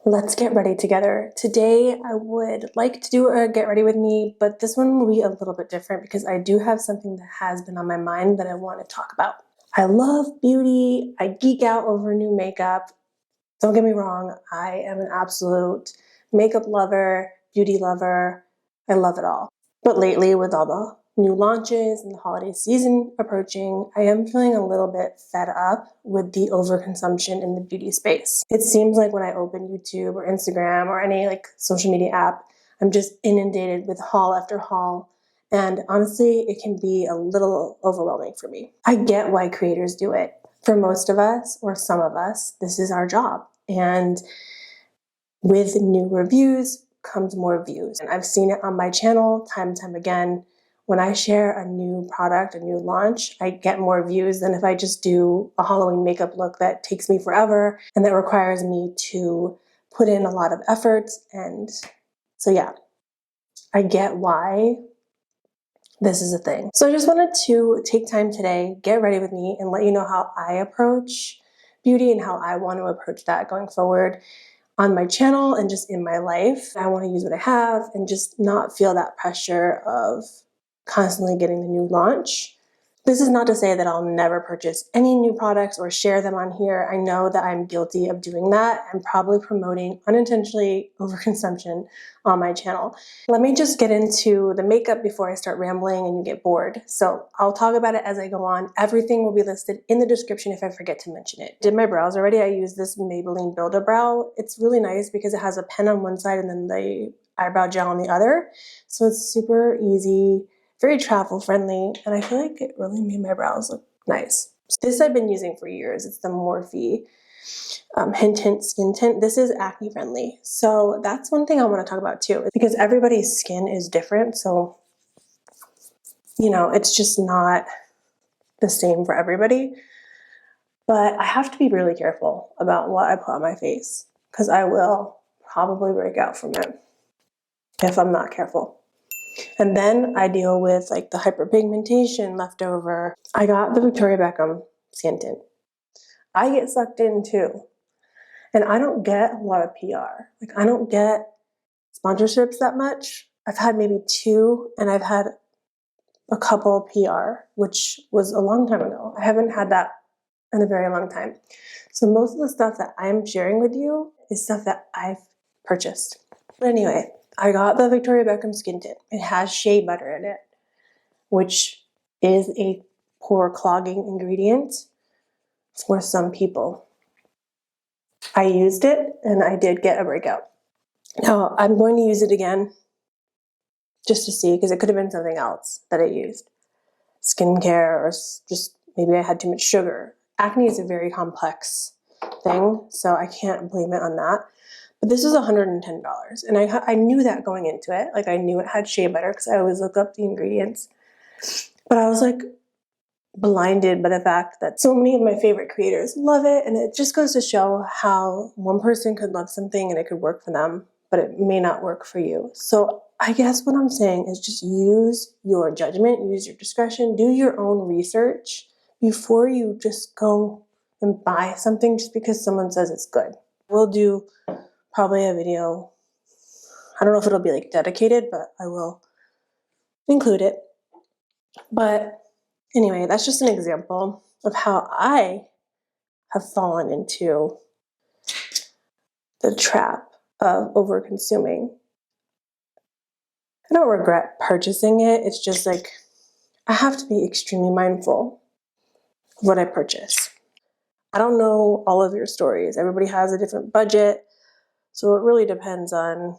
Let's get ready together. Today, I would like to do a get ready with me, but this one will be a little bit different because I do have something that has been on my mind that I want to talk about. I love beauty. I geek out over new makeup. Don't get me wrong, I am an absolute makeup lover, beauty lover. I love it all. But lately, with all the new launches and the holiday season approaching, I am feeling a little bit fed up with the overconsumption in the beauty space. It seems like when I open YouTube or Instagram or any social media app, I'm just inundated with haul after haul. And honestly, it can be a little overwhelming for me. I get why creators do it. For most of us, or some of us, this is our job. And with new reviews comes more views. And I've seen it on my channel time and time again. When I share a new product, a new launch, I get more views than if I just do a Halloween makeup look that takes me forever and that requires me to put in a lot of effort. And so yeah, I get why this is a thing. So I just wanted to take time today, get ready with me, and let you know how I approach beauty and how I want to approach that going forward on my channel and just in my life. I want to use what I have and just not feel that pressure of constantly getting the new launch. This is not to say that I'll never purchase any new products or share them on here. I know that I'm guilty of doing that and probably promoting unintentionally overconsumption on my channel. Let me just get into the makeup before I start rambling and you get bored. So I'll talk about it as I go on. Everything will be listed in the description if I forget to mention it. Did my brows already. I use this Maybelline Build-A-Brow. It's really nice because it has a pen on one side and then the eyebrow gel on the other. So it's super easy, very travel friendly, and I feel like it really made my brows look nice. This I've been using for years. It's the Morphe Hint Hint Skin Tint. This is acne friendly. So that's one thing I want to talk about too, because everybody's skin is different. So, it's just not the same for everybody. But I have to be really careful about what I put on my face because I will probably break out from it if I'm not careful. And then I deal with the hyperpigmentation left over. I got the Victoria Beckham skin tint. I get sucked in too. And I don't get a lot of PR. I don't get sponsorships that much. I've had maybe 2 and I've had a couple PR, which was a long time ago. I haven't had that in a very long time. So most of the stuff that I'm sharing with you is stuff that I've purchased. But anyway, I got the Victoria Beckham skin tint. It has shea butter in it, which is a pore clogging ingredient for some people. I used it and I did get a breakout. Now I'm going to use it again just to see, because it could have been something else that I used. Skincare, or just maybe I had too much sugar. Acne is a very complex thing, so I can't blame it on that. But this is $110, and I knew that going into it. I knew it had shea butter because I always look up the ingredients. But I was blinded by the fact that so many of my favorite creators love it, and it just goes to show how one person could love something and it could work for them, but it may not work for you. So I guess what I'm saying is just use your judgment, use your discretion, do your own research before you just go and buy something just because someone says it's good. We'll do probably a video. I don't know if it'll be dedicated, but I will include it. But anyway, that's just an example of how I have fallen into the trap of over-consuming. I don't regret purchasing it. It's just I have to be extremely mindful of what I purchase. I don't know all of your stories. Everybody has a different budget. So it really depends on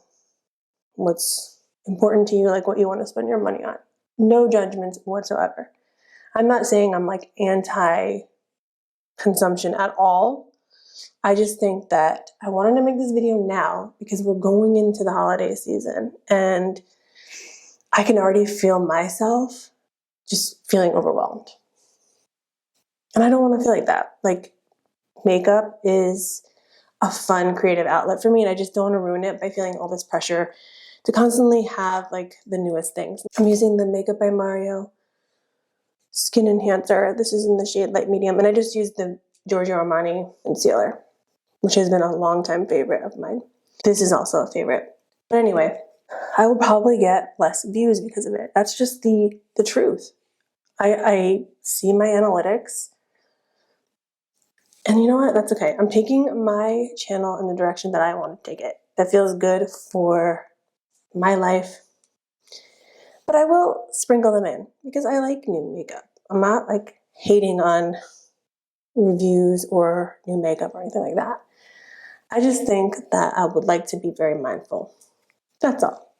what's important to you, what you want to spend your money on. No judgments whatsoever. I'm not saying I'm anti-consumption at all. I just think that I wanted to make this video now because we're going into the holiday season and I can already feel myself just feeling overwhelmed. And I don't want to feel like that. Makeup is a fun creative outlet for me, and I just don't want to ruin it by feeling all this pressure to constantly have the newest things. I'm using the Makeup by Mario Skin Enhancer. This is in the shade Light Medium, and I just used the Giorgio Armani concealer. which has been a long-time favorite of mine. This is also a favorite. But anyway, I will probably get less views because of it. That's just the truth. I see my analytics. And you know what? That's okay. I'm taking my channel in the direction that I want to take it. That feels good for my life. But I will sprinkle them in because I like new makeup. I'm not like hating on reviews or new makeup or anything like that. I just think that I would like to be very mindful. That's all.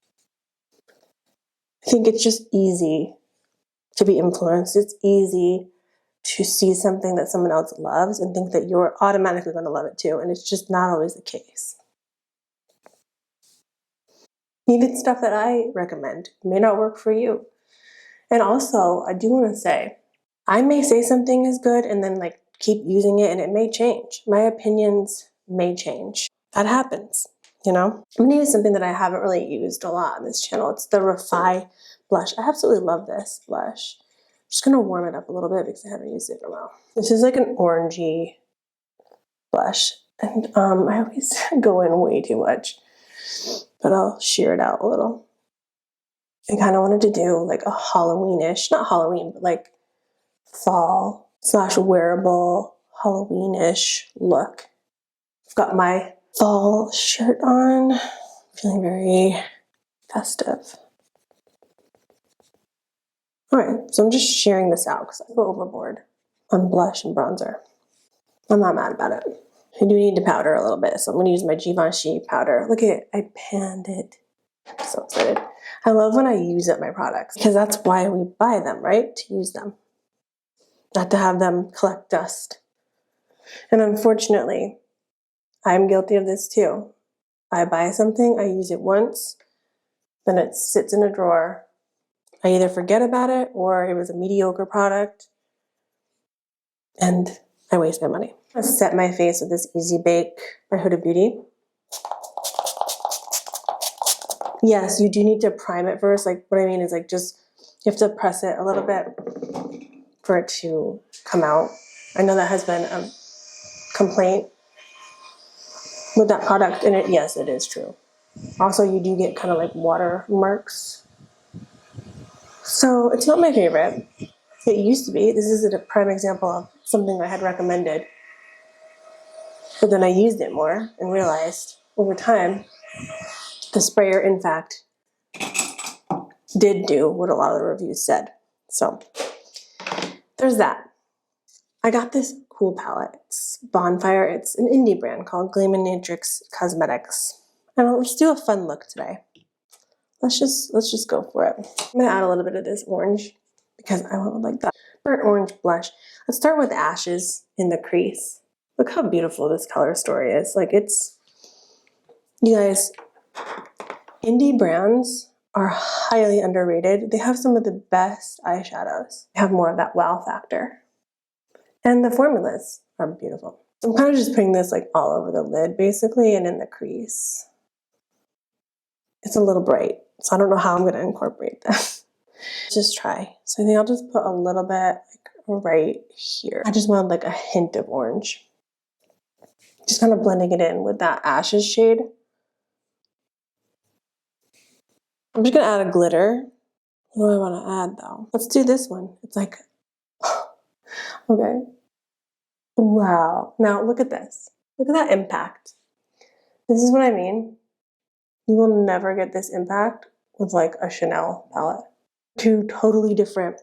I think it's just easy to be influenced. It's easy to see something that someone else loves and think that you're automatically going to love it too. And it's just not always the case. Even stuff that I recommend may not work for you. And also, I do want to say, I may say something is good and then like keep using it and it may change. My opinions may change. That happens, you know? I'm gonna use something that I haven't really used a lot on this channel. It's the Refi blush. I absolutely love this blush. I'm just gonna warm it up a little bit because I haven't used it in a while. This is like an orangey blush. And I always go in way too much, but I'll sheer it out a little. I kind of wanted to do like a Halloweenish, not Halloween, but like fall / wearable Halloweenish look. I've got my fall shirt on, feeling very festive. All right, so I'm just sharing this out because I go overboard on blush and bronzer. I'm not mad about it. I do need to powder a little bit, so I'm going to use my Givenchy powder. Look at it, I panned it. I'm so excited. I love when I use up my products because that's why we buy them, right? To use them, not to have them collect dust. And unfortunately, I'm guilty of this too. I buy something, I use it once, then it sits in a drawer. I either forget about it or it was a mediocre product and I waste my money. I'm gonna set my face with this Easy Bake by Huda Beauty. Yes, you do need to prime it first. Like what I mean is like just, you have to press it a little bit for it to come out. I know that has been a complaint with that product and yes, it is true. Also, you do get kind of like water marks. So it's not my favorite. It used to be. This is a prime example of something I had recommended. But then I used it more and realized over time, the sprayer, in fact, did do what a lot of the reviews said. So there's that. I got this cool palette. It's Bonfire. It's an indie brand called Gleaminatrix Cosmetics. And let's do a fun look today. Let's just go for it. I'm gonna add a little bit of this orange because I want like that burnt orange blush. Let's start with ashes in the crease. Look how beautiful this color story is. Like it's, you guys, indie brands are highly underrated. They have some of the best eyeshadows. They have more of that wow factor. And the formulas are beautiful. So I'm kind of just putting this like all over the lid basically and in the crease. It's a little bright, so I don't know how I'm going to incorporate that. Just try. So I think I'll just put a little bit like right here. I just wanted like a hint of orange. Just kind of blending it in with that ashes shade. I'm just going to add a glitter. What do I want to add though? Let's do this one. It's like, okay. Wow. Now look at this. Look at that impact. This is what I mean. You will never get this impact with like a Chanel palette. Two totally different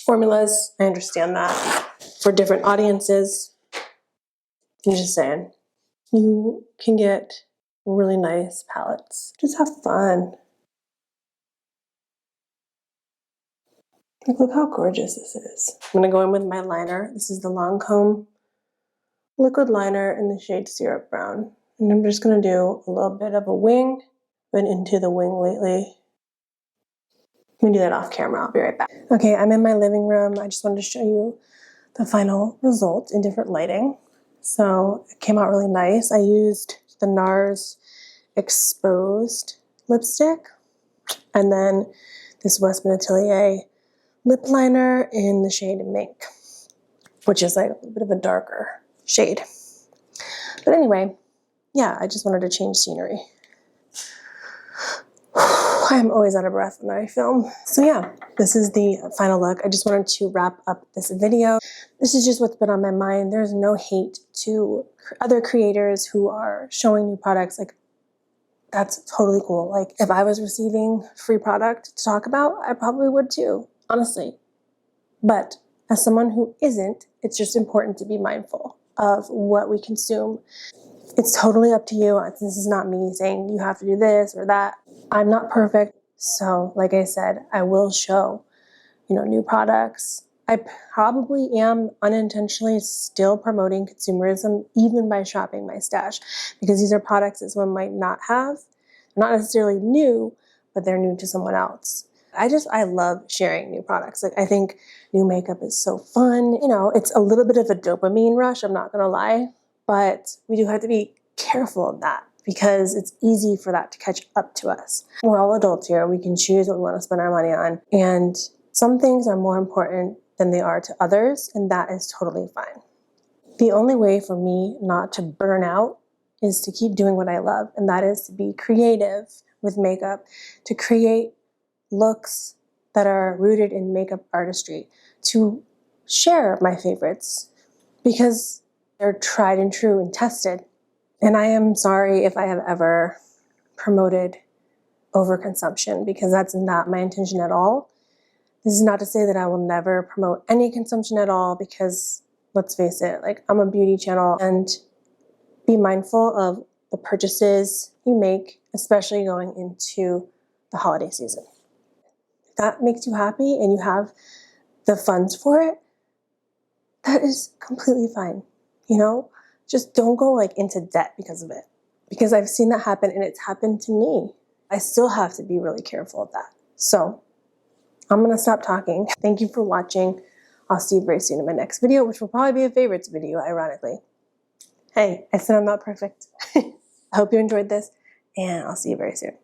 formulas. I understand that. For different audiences. I'm just saying. You can get really nice palettes. Just have fun. Like, look how gorgeous this is. I'm going to go in with my liner. This is the Lancome liquid liner in the shade Syrup Brown. And I'm just going to do a little bit of a wing. Been into the wing lately. I'm going to do that off camera. I'll be right back. Okay, I'm in my living room. I just wanted to show you the final result in different lighting. So it came out really nice. I used the NARS Exposed lipstick and then this Westman Atelier lip liner in the shade Mink, which is like a bit of a darker shade. But anyway, yeah, I just wanted to change scenery. I'm always out of breath when I film. So yeah, this is the final look. I just wanted to wrap up this video. This is just what's been on my mind. There's no hate to other creators who are showing new products. Like, that's totally cool. Like, if I was receiving free product to talk about, I probably would too, honestly. But as someone who isn't, it's just important to be mindful of what we consume. It's totally up to you. This is not me saying you have to do this or that. I'm not perfect. So like I said, I will show, new products. I probably am unintentionally still promoting consumerism even by shopping my stash, because these are products that someone might not have. They're not necessarily new, but they're new to someone else. I love sharing new products. Like, I think new makeup is so fun. It's a little bit of a dopamine rush, I'm not gonna lie, but we do have to be careful of that because it's easy for that to catch up to us. We're all adults here. We can choose what we want to spend our money on. And some things are more important than they are to others, and that is totally fine. The only way for me not to burn out is to keep doing what I love, and that is to be creative with makeup, to create looks that are rooted in makeup artistry, to share my favorites because they're tried and true and tested. And I am sorry if I have ever promoted overconsumption, because that's not my intention at all. This is not to say that I will never promote any consumption at all, because let's face it, like, I'm a beauty channel, and be mindful of the purchases you make, especially going into the holiday season. If that makes you happy and you have the funds for it, that is completely fine. Just don't go into debt because of it, because I've seen that happen, and it's happened to me. I still have to be really careful of that. So I'm going to stop talking. Thank you for watching. I'll see you very soon in my next video, which will probably be a favorites video, ironically. Hey, I said I'm not perfect. I hope you enjoyed this, and I'll see you very soon.